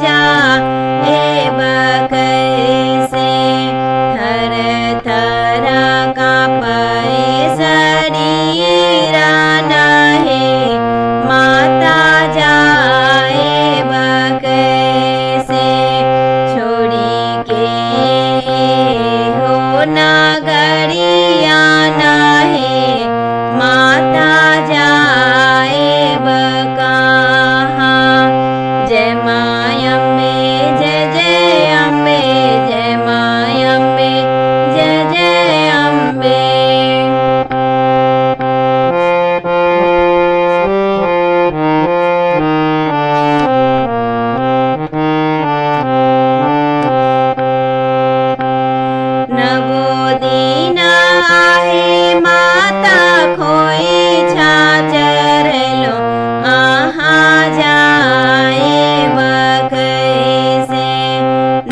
जा एव कैसे थर थर कापे शरीर नहे माता जाएब कैसे छोड़ी के हो नगरिया नहे माता जाएब कहाँ। जय माय अम्बे जय जय अम्बे जय माय अम्बे जय जय अम्बे। नवो दिन आहे माता खोई छाचर लो आहा जाएब कैसे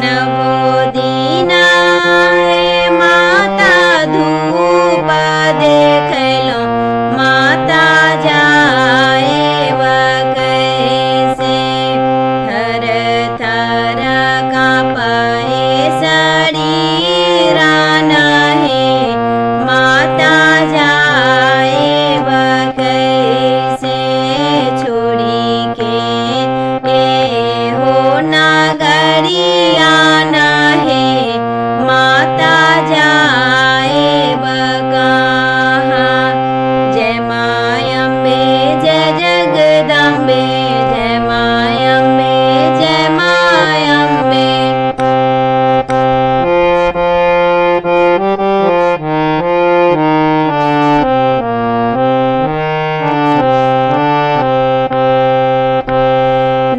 नवो दिन आहे माता धूप देख लो माता जाएब कैसे थर थर कापे शरीर नहे माता जाएब कैसे छोड़ी के हो नगरिया नहे माता जाएब कहाँ। जय माय अम्बे जय जगदम्बे जय माय अम्बे जय माय अम्बे।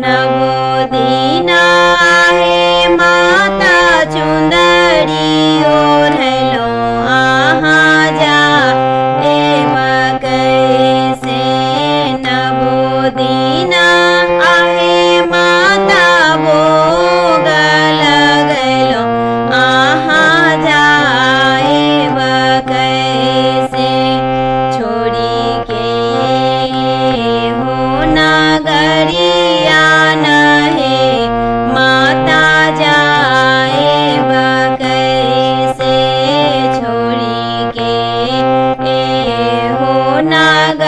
नवो दिन आहे माता चुंदड़ी ओढ़लो आहा जाएब कैसे नवो दिन आहे माता भोग लगलो आहा जाएब कैसे छोड़ी के हो नगरिया नहे माता जाएब कैसे छोड़ी के हो नगरिया